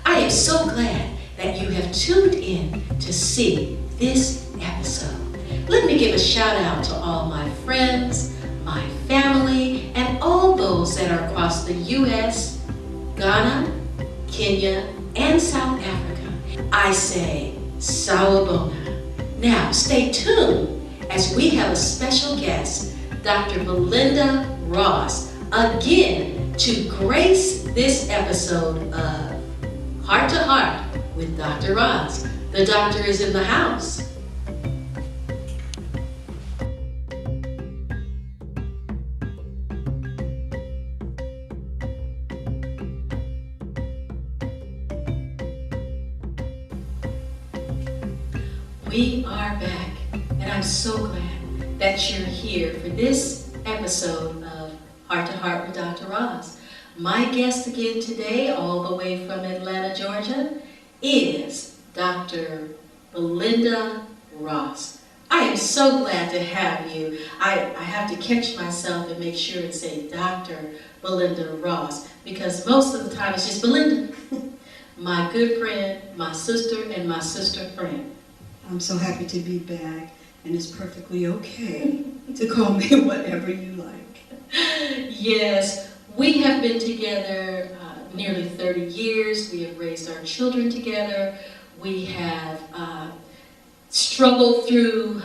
I am so glad that you have tuned in to see this episode. Let me give a shout out to all my friends, my family, and all those that are across the U.S., Ghana, Kenya, and South Africa. I say, sawubona. Now, stay tuned as we have a special guest, Dr. Belinda Ross, again to grace this episode of Heart to Heart with Dr. Ross. The doctor is in the house. We are back, and I'm so glad that you're here for this episode of Heart to Heart with Dr. Ross. My guest again today, all the way from Atlanta, Georgia, is Dr. Belinda Ross. I am so glad to have you. I have to catch myself and make sure and say Dr. Belinda Ross, because most of the time it's just Belinda. My good friend, my sister, and my sister friend. I'm so happy to be back, and it's perfectly okay to call me whatever you like. Yes, we have been together nearly 30 years. We have raised our children together. We have struggled through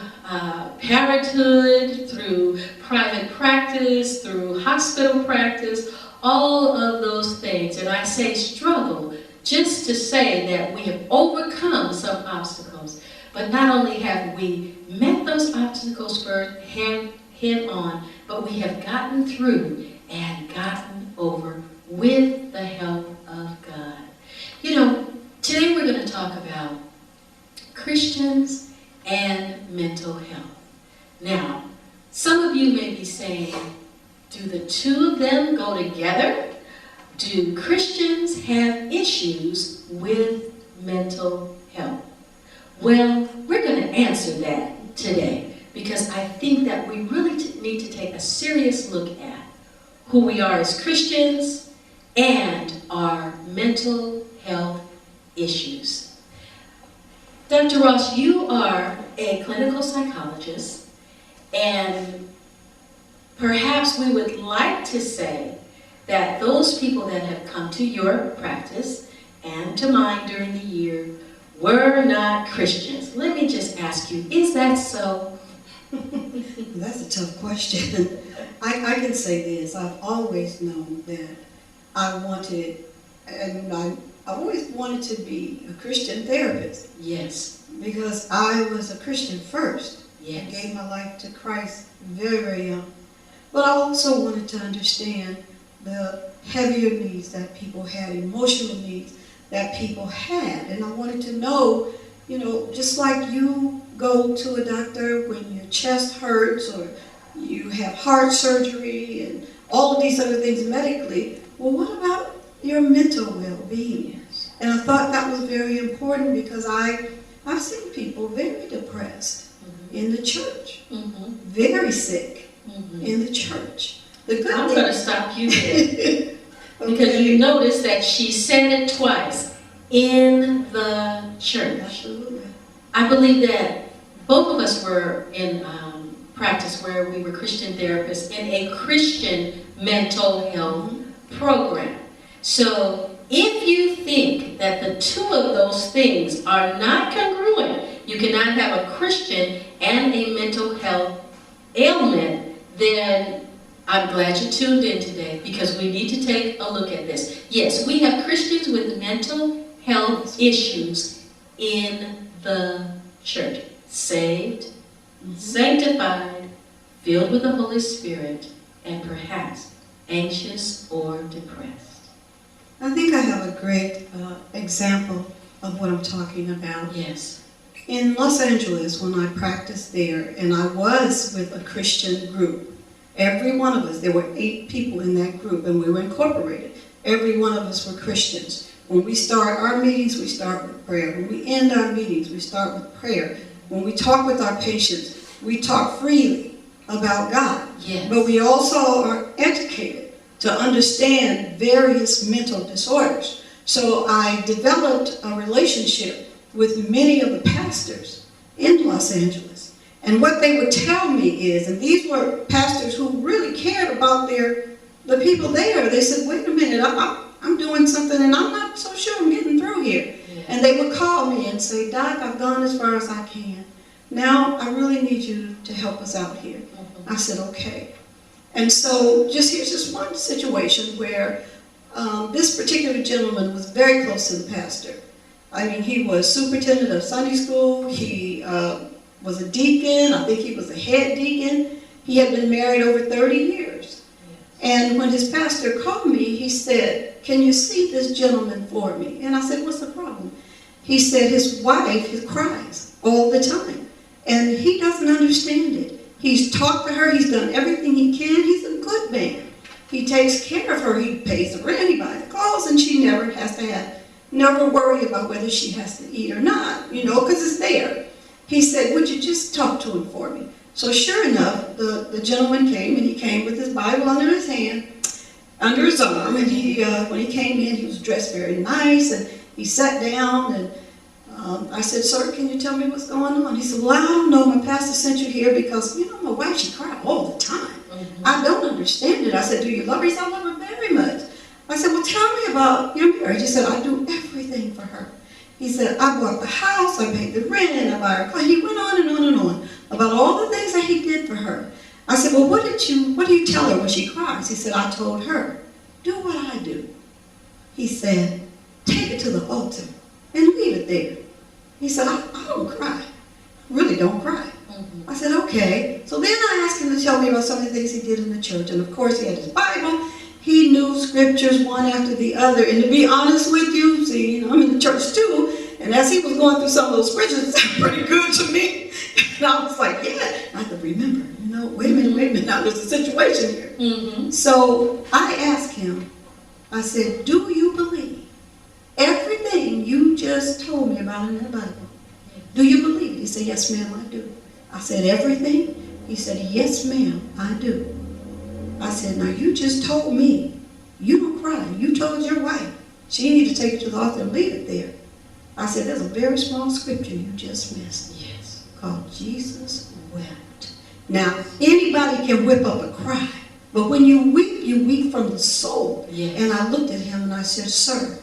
parenthood, through private practice, through hospital practice, all of those things. And I say struggle just to say that we have overcome some obstacles. But not only have we met those obstacles head on, but we have gotten through and gotten over with the help of God. You know, today we're going to talk about Christians and mental health. Now, some of you may be saying, do the two of them go together? Do Christians have issues with mental health? Well, we're going to answer that today because I think that we really need to take a serious look at who we are as Christians and our mental health issues. Dr. Ross, you are a clinical psychologist, and perhaps we would like to say that those people that have come to your practice and to mine during the year were not Christians. Let me just ask you, is that so? That's a tough question. I can say this. I've always known that I've always wanted to be a Christian therapist. Yes. Because I was a Christian first. Yes. I gave my life to Christ very, very young. But I also wanted to understand the heavier needs that people had, emotional needs that people had. And I wanted to know, you know, just like you go to a doctor when your chest hurts or you have heart surgery and all of these other things medically, well, what about your mental well-being? Yes. And I thought that was very important because I've seen people very depressed in the church, very sick in the church. I'm going to stop you there. Because you notice that she said it twice, in the church. Absolutely. I believe that both of us were in practice where we were Christian therapists in a Christian mental health program. So if you think that the two of those things are not congruent, you cannot have a Christian and a mental health ailment, then I'm glad you tuned in today because we need to take a look at this. Yes, we have Christians with mental health issues in the church. Saved, sanctified, filled with the Holy Spirit, and perhaps anxious or depressed. I think I have a great example of what I'm talking about. Yes. In Los Angeles, when I practiced there, and I was with a Christian group, every one of us, there were 8 people in that group, and we were incorporated. Every one of us were Christians. When we start our meetings, we start with prayer. When we end our meetings, we start with prayer. When we talk with our patients, we talk freely about God. Yes. But we also are educated to understand various mental disorders. So I developed a relationship with many of the pastors in Los Angeles. And what they would tell me is, and these were pastors who really cared about the people there. They said, wait a minute, I'm doing something and I'm not so sure I'm getting through here. Yeah. And they would call me and say, Doc, I've gone as far as I can. Now I really need you to help us out here. I said, okay. And so here's just one situation where this particular gentleman was very close to the pastor. I mean, he was superintendent of Sunday school. He was a deacon. I think he was a head deacon. He had been married over 30 years. And when his pastor called me, he said, can you see this gentleman for me? And I said, what's the problem? He said his wife cries all the time. And he doesn't understand it. He's talked to her. He's done everything he can. He's a good man. He takes care of her. He pays the rent. He buys the clothes. And she never has to never worry about whether she has to eat or not, because it's there. He said, would you just talk to him for me? So sure enough, the gentleman came, and he came with his Bible under his hand, under his arm, and when he came in, he was dressed very nice, and he sat down, and I said, sir, can you tell me what's going on? He said, well, I don't know, my pastor sent you here because, my wife, she cried all the time. Mm-hmm. I don't understand it. I said, do you love her? He said, I love her very much. I said, well, tell me about your marriage. He said, I do everything for her. He said, I bought the house, I paid the rent, I buy her clothes. He went on and on and on about all the things that he did for her. I said, well, what do you tell her when she cries? He said, I told her, do what I do. He said, take it to the altar and leave it there. He said, I don't cry. I really don't cry. Mm-hmm. I said, okay. So then I asked him to tell me about some of the things he did in the church. And of course, he had his Bible. He knew scriptures one after the other. And to be honest with you, see, I'm in the church too. And as he was going through some of those scriptures, it sounded pretty good to me. And I was like, yeah, I could remember. Wait a minute. Now there's a situation here. Mm-hmm. So I asked him, I said, do you believe everything you just told me about in that Bible? Do you believe it? He said, yes, ma'am, I do. I said, everything? He said, yes, ma'am, I do. I said, now you just told me you don't cry. You told your wife she needed to take it to the altar and leave it there. I said, there's a very small scripture you just missed. Yes. Called Jesus wept. Now, anybody can whip up a cry, but when you weep from the soul. Yes. And I looked at him and I said, sir,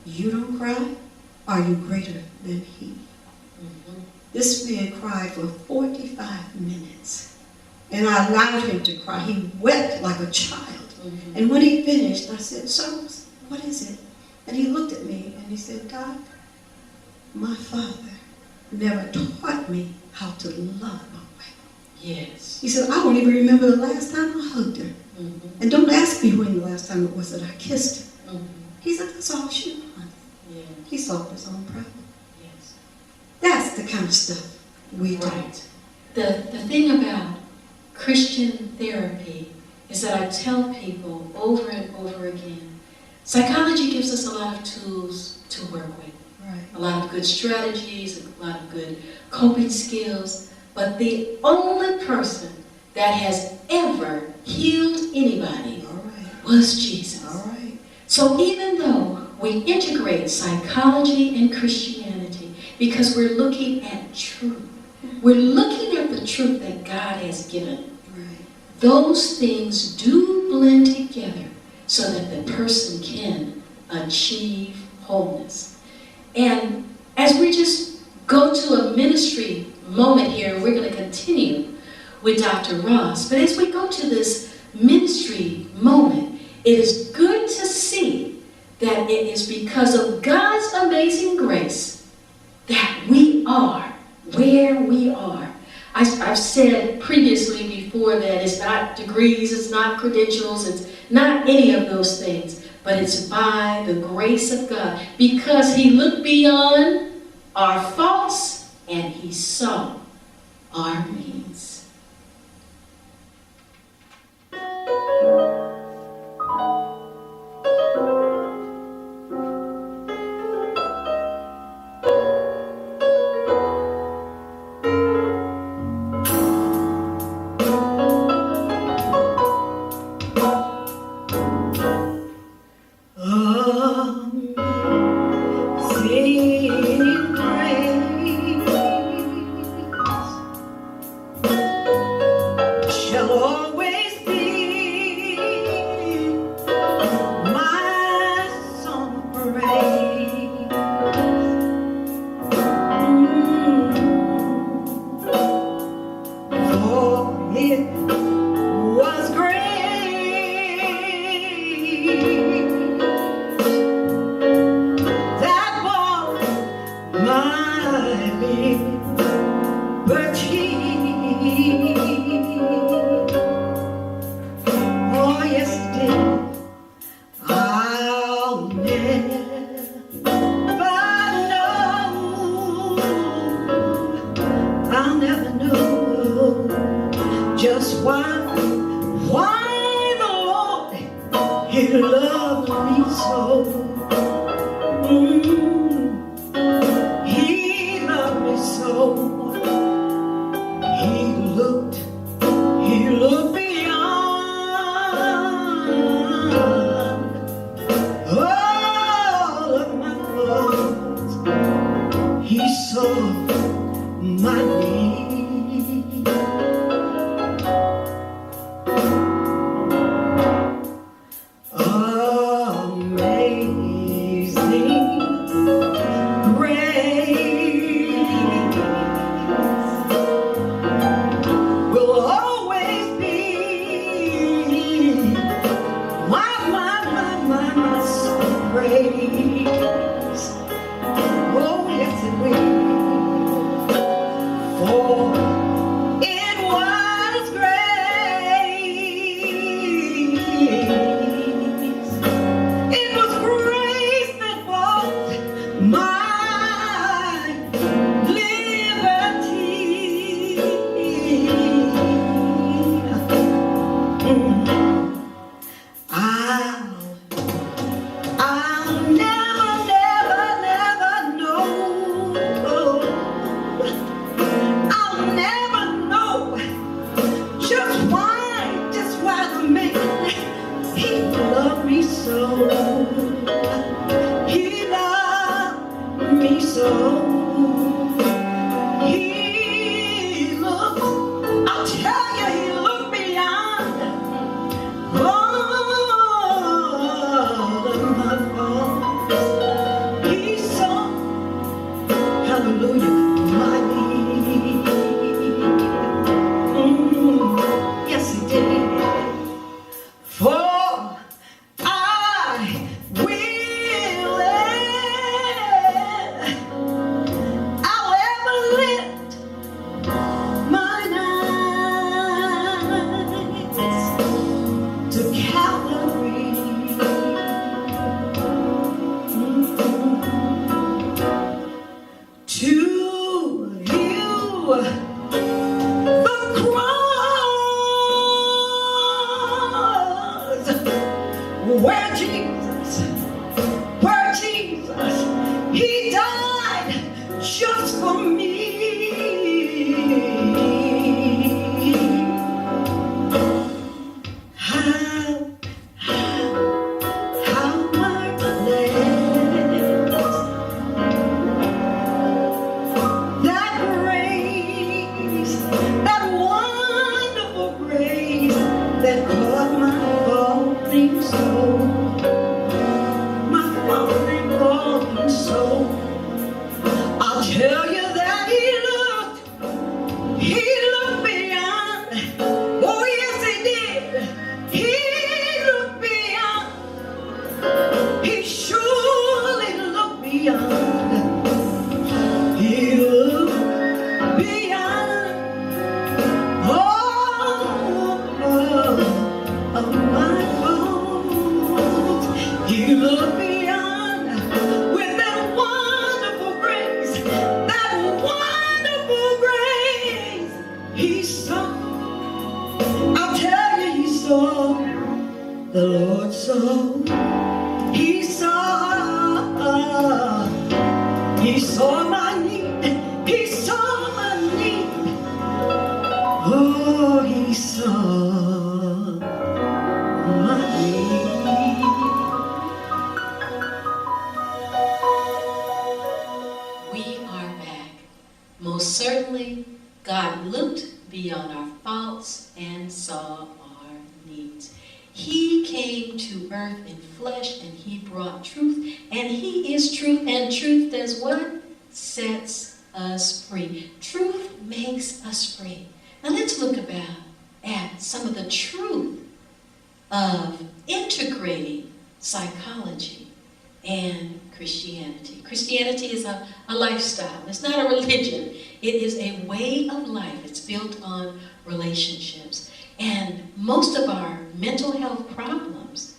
you don't cry? Are you greater than he? Mm-hmm. This man cried for 45 minutes. And I allowed him to cry. He wept like a child. Mm-hmm. And when he finished, I said, sir, what is it? And he looked at me and he said, Doc, my father never taught me how to love my wife. Yes. He said, I don't even remember the last time I hugged her. Mm-hmm. And don't ask me when the last time it was that I kissed her. Mm-hmm. He said, that's all she wanted. Yeah. He solved his own problem. Yes. That's the kind of stuff we do. Right. The thing about Christian therapy is that I tell people over and over again, psychology gives us a lot of tools to work with. Right. A lot of good strategies, a lot of good coping skills, but the only person that has ever healed anybody was Jesus. All right. So even though we integrate psychology and Christianity because we're looking at truth, we're looking at the truth that God has given. Right. Those things do blend together so that the person can achieve wholeness. And as we just go to a ministry moment here, we're going to continue with Dr. Ross, but as we go to this ministry moment, it is good to see that it is because of God's amazing grace that we are where we are. I've said previously before that it's not degrees, it's not credentials, it's not any of those things, but it's by the grace of God, because He looked beyond our faults and He saw our needs. why the Lord, He loved me so. He loved me so. He looked beyond all of my faults. He saw my need. Amazing grace will always be my song praise. Oh, yes it will. For it was grace. It was grace that bought my liberty. I'll never know. I'll never know just why the man, he loved me so. He loved me so. He looked, I'll tell you, he looked beyond all of my faults. He saw, hallelujah, my need. Yes, he did. For I will I'll ever lift mine eyes to Calvary. To you, the cross, where Jesus, he died just for me. How marvelous that grace, that wonderful grace that caught my falling soul, my falling soul. I'll tell you that he looked beyond. Oh yes, he did. He looked beyond. He surely looked beyond. He looked beyond all of my faults. He looked beyond with that wonderful grace, that wonderful grace. He saw, I'll tell you, he saw, the Lord saw, he saw my need, he saw my need. Oh, he saw my need. We are back. Most certainly, God looked beyond our faults and saw our needs. He came to earth in flesh and he brought truth, and he is truth, and truth does what? Sets us free. Truth makes us free. Now let's look at some of the truth of integrating psychology and Christianity. Christianity is a lifestyle. It's not a religion. It is a way of life. It's built on relationships. And most of our mental health problems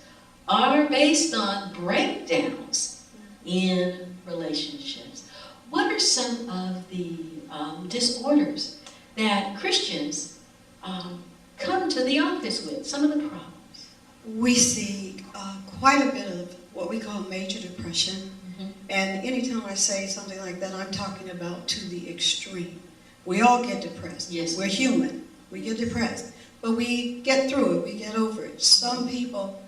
are based on breakdowns in relationships. What are some of the disorders that Christians come to the office with, some of the problems? We see quite a bit of what we call major depression. Mm-hmm. And anytime I say something like that, I'm talking about to the extreme. We all get depressed. Yes. We're human. We get depressed. But we get through it. We get over it. Some people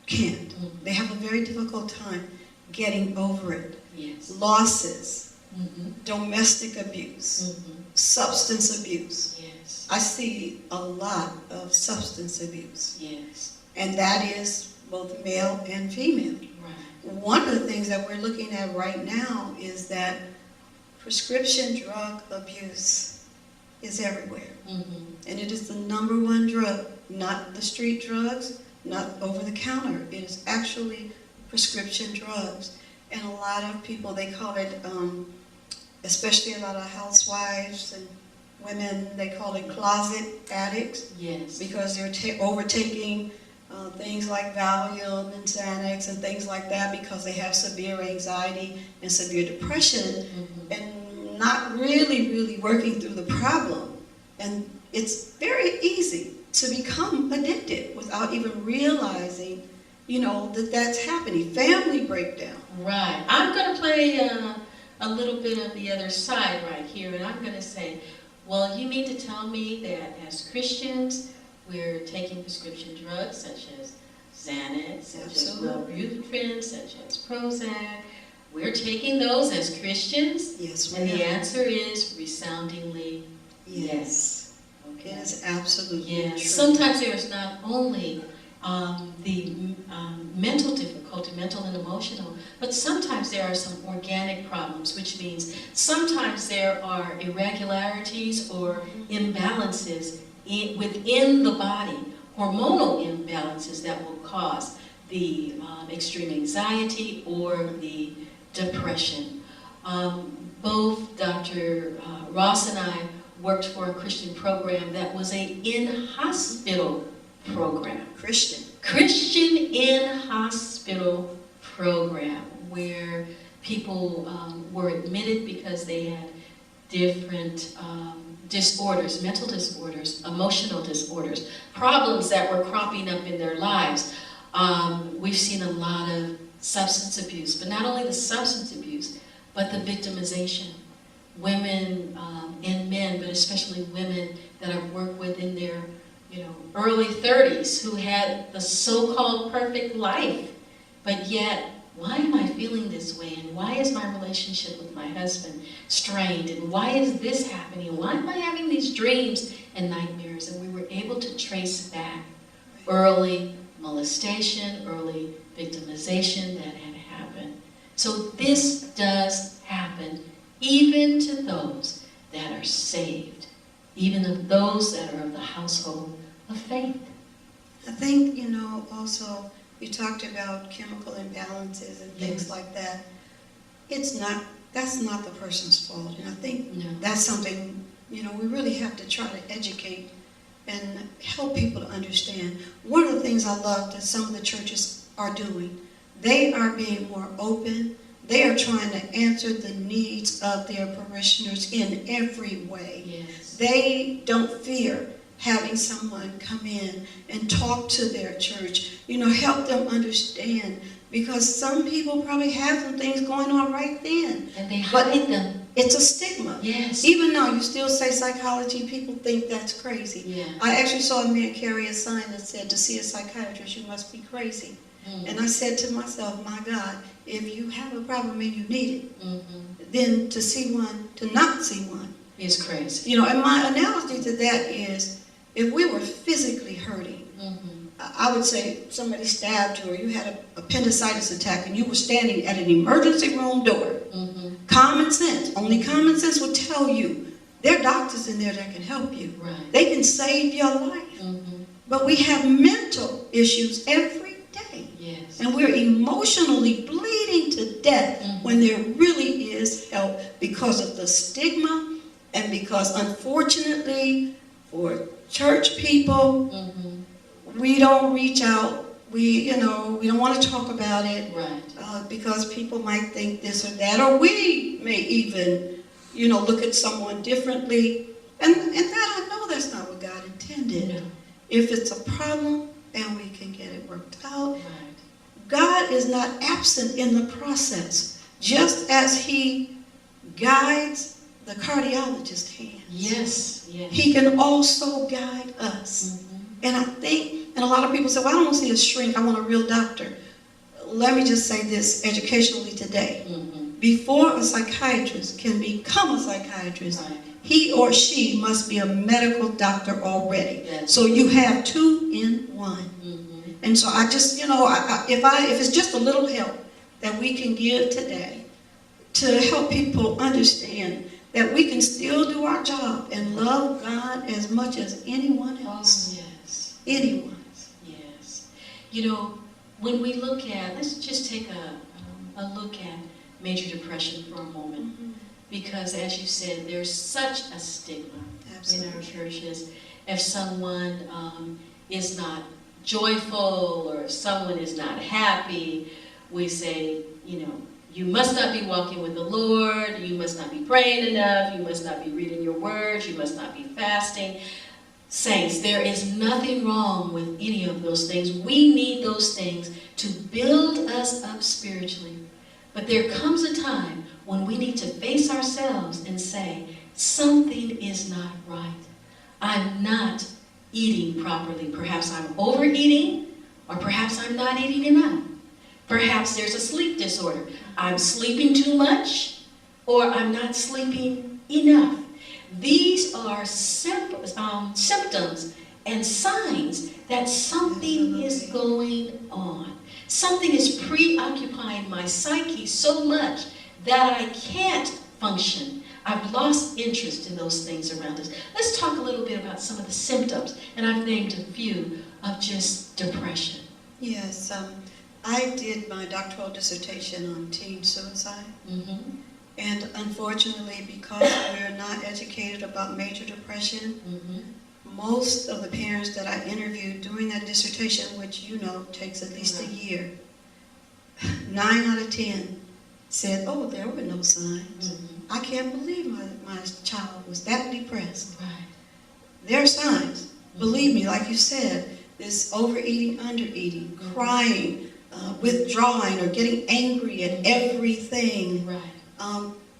can't. Mm-hmm. They have a very difficult time getting over it. Yes. Losses, Mm-hmm. domestic abuse, Mm-hmm. substance abuse. Yes. I see a lot of substance abuse. Yes. And that is both male and female. Right. One of the things that we're looking at right now is that prescription drug abuse is everywhere. Mm-hmm. And it is the #1 drug, not the street drugs, not over the counter. It is actually prescription drugs. And a lot of people, they call it, especially a lot of housewives and women, they call it closet addicts. Yes. Because they're overtaking things like Valium and Xanax and things like that because they have severe anxiety and severe depression, Mm-hmm. and not really working through the problem. And it's very easy to become addicted without even realizing, that that's happening. Family breakdown. Right. I'm going to play a little bit of the other side right here, and I'm going to say, well, you mean to tell me that as Christians, we're taking prescription drugs such as Xanax, such as Wellbutrin, such as Prozac. We're taking those as Christians? Yes, we And the are. answer is resoundingly yes. It is absolutely Yes. true. Sometimes there's not only the mental difficulty, mental and emotional, but sometimes there are some organic problems, which means sometimes there are irregularities or imbalances within the body, hormonal imbalances that will cause the extreme anxiety or the depression. Both Dr. Ross and I worked for a Christian program that was an in-hospital program. Christian in-hospital program where people were admitted because they had different disorders, mental disorders, emotional disorders, problems that were cropping up in their lives. We've seen a lot of substance abuse, but not only the substance abuse, but the victimization. Women and men, but especially women that I've worked with in their early 30s who had the so-called perfect life, but yet, why am I feeling this way? And why is my relationship with my husband strained? And why is this happening? Why am I having these dreams and nightmares? And we were able to trace back early molestation, early victimization that had happened. So this does happen even to those that are saved, even of those that are of the household of faith. I think, also, you talked about chemical imbalances and things Yes. like that. That's not the person's fault. And I think No. that's something, we really have to try to educate and help people to understand. One of the things I love that some of the churches are doing, they are being more open. They are trying to answer the needs of their parishioners in every way. Yes. They don't fear having someone come in and talk to their church, help them understand, because some people probably have some things going on right then. And they But hide them. It's a stigma. Yes. Even though you still say psychology, people think that's crazy. Yeah. I actually saw a man carry a sign that said, "To see a psychiatrist, you must be crazy." And I said to myself, my God, if you have a problem and you need it, then to see one, to not see one, It's crazy. and my analogy to that is, if we were physically hurting, I would say somebody stabbed you or you had an appendicitis attack and you were standing at an emergency room door. Common sense, only common sense would tell you, there are doctors in there that can help you. Right. They can save your life. But we have mental issues every day. Yes. And we're emotionally bleeding to death when there really is help because of the stigma and because, unfortunately, for church people, we don't reach out. We don't want to talk about it. Right. Because people might think this or that, or we may even, look at someone differently. And that I know that's not what God intended. end it. No. If it's a problem, then we can get it worked out. Right. God is not absent in the process, just as He guides the cardiologist's hands. Yes, yes. He can also guide us. And I think, and a lot of people say, well, I don't want to see a shrink, I want a real doctor. Let me just say this educationally today. Before a psychiatrist can become a psychiatrist, Right. he or she must be a medical doctor already. Yes. So you have 2 in 1. And so I just, if it's just a little help that we can give today to help people understand that we can still do our job and love God as much as anyone else. Oh, yes. Anyone. Yes. When we look at, let's just take a look at major depression for a moment. Because as you said, there's such a stigma in our churches. If someone is not joyful or if someone is not happy, we say, you must not be walking with the Lord, you must not be praying enough, you must not be reading your words, you must not be fasting. Saints, there is nothing wrong with any of those things. We need those things to build us up spiritually. But there comes a time when we need to face ourselves and say, something is not right. I'm not eating properly. Perhaps I'm overeating, or perhaps I'm not eating enough. Perhaps there's a sleep disorder. I'm sleeping too much, or I'm not sleeping enough. These are symptoms and signs that something is going on. Something is preoccupying my psyche so much that I can't function. I've lost interest in those things around us. Let's talk a little bit about some of the symptoms, and I've named a few of just depression. Yes, I did my doctoral dissertation on teen suicide. And unfortunately, because we're not educated about major depression, most of the parents that I interviewed during that dissertation, which takes at least a year, 9 out of 10 said, oh, there were no signs. I can't believe my child was that depressed. Right. There are signs. Believe me, like you said, this overeating, undereating, crying, withdrawing, or getting angry at everything. Right.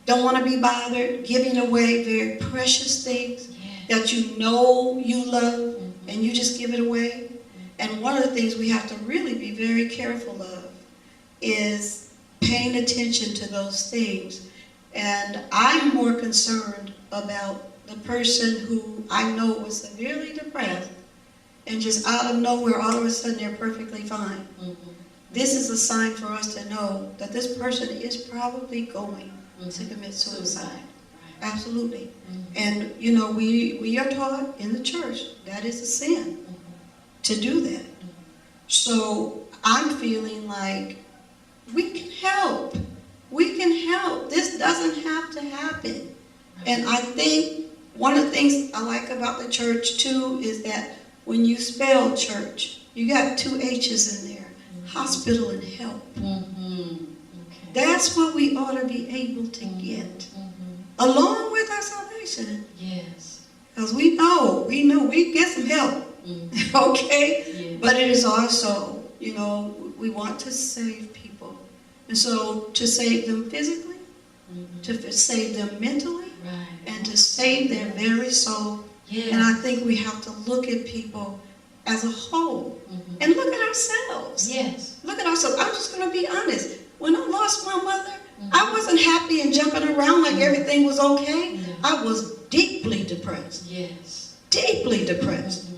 Don't want to be bothered, giving away very precious things that you love, and you just give it away. And one of the things we have to really be very careful of is paying attention to those things. And I'm more concerned about the person who I know was severely depressed and just out of nowhere, all of a sudden, they're perfectly fine. This is a sign for us to know that this person is probably going to commit suicide. Right. Absolutely. And, we are taught in the church that is a sin to do that. So I'm feeling like we can help. We can help. This doesn't have to happen. And I think one of the things I like about the church, too, is that when you spell church, you got 2 H's in there. Hospital and help. Okay. That's what we ought to be able to get. Along with our salvation. Yes. Because we know we get some help. Okay? Yes. But it is also, we want to save people. And so to save them physically, to save them mentally, and to save their very soul. Yes. And I think we have to look at people as a whole. And look at ourselves. Yes. Look at ourselves. I'm just going to be honest. When I lost my mother, I wasn't happy and jumping around like everything was okay. No. I was deeply depressed. Yes. Deeply depressed.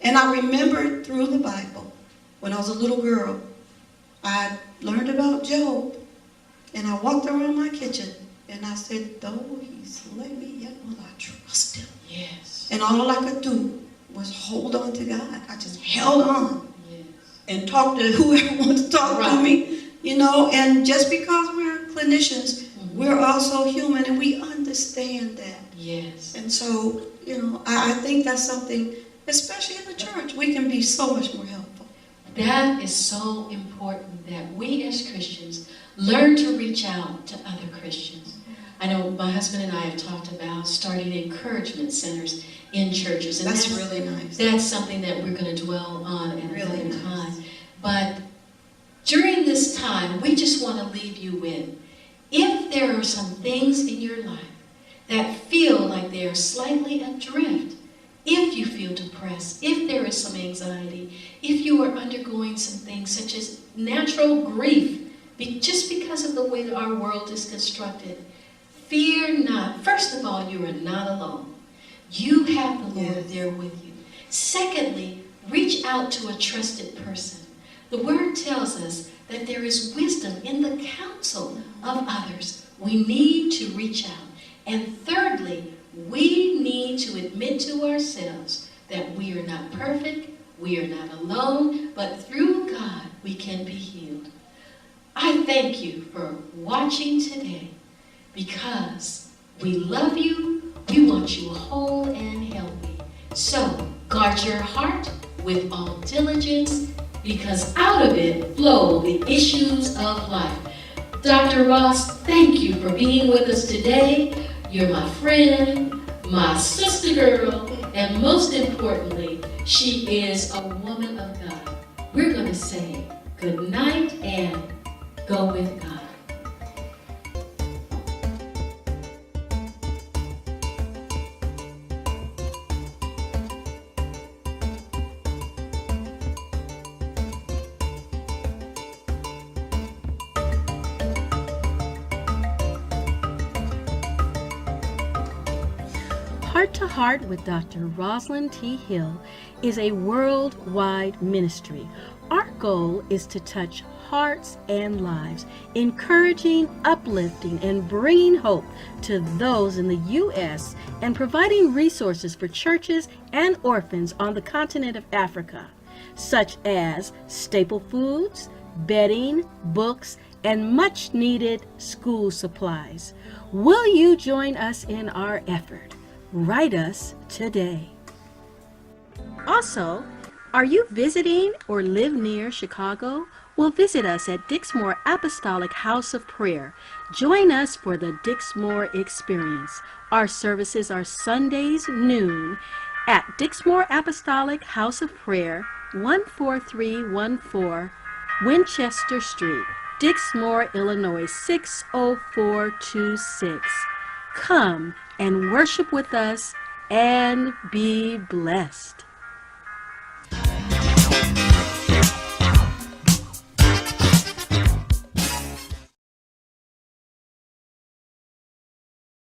And I remember through the Bible, when I was a little girl, I learned about Job. And I walked around my kitchen and I said, though he slay me, yet will I trust him. Yes. And all I could do was hold on to God. I just held on. Yes. And talked to whoever wanted to talk to me. And just because we're clinicians, we're also human, and we understand that. Yes. And so, I think that's something, especially in the church, we can be so much more helpful. That is so important that we as Christians learn to reach out to other Christians. I know my husband and I have talked about starting encouragement centers in churches. And That's really nice. That's something that we're going to dwell on at Really another nice. time. But during this time, we just want to leave you with, if there are some things in your life that feel like they are slightly adrift, if you feel depressed, if there is some anxiety, if you are undergoing some things such as natural grief, just because of the way that our world is constructed, fear not. First of all, you are not alone. You have the Lord there with you. Secondly, reach out to a trusted person. The Word tells us that there is wisdom in the counsel of others. We need to reach out. And thirdly, we need to admit to ourselves that we are not perfect, we are not alone, but through God we can be healed. I thank you for watching today because we love you, we want you whole and healthy. So guard your heart with all diligence, because out of it flow the issues of life. Dr. Ross, thank you for being with us today. You're my friend, my sister girl, and most importantly, she is a woman of God. We're going to say good night and go with God. Heart to Heart with Dr. Rosalind T. Hill is a worldwide ministry. Our goal is to touch hearts and lives, encouraging, uplifting, and bringing hope to those in the U.S. and providing resources for churches and orphans on the continent of Africa, such as staple foods, bedding, books, and much-needed school supplies. Will you join us in our effort? Write us today. Also, are you visiting or live near Chicago? Well, visit us at Dixmoor Apostolic House of Prayer. Join us for the Dixmoor Experience. Our services are Sundays noon at Dixmoor Apostolic House of Prayer, 14314 Winchester Street, Dixmoor, Illinois, 60426. Come and worship with us and be blessed.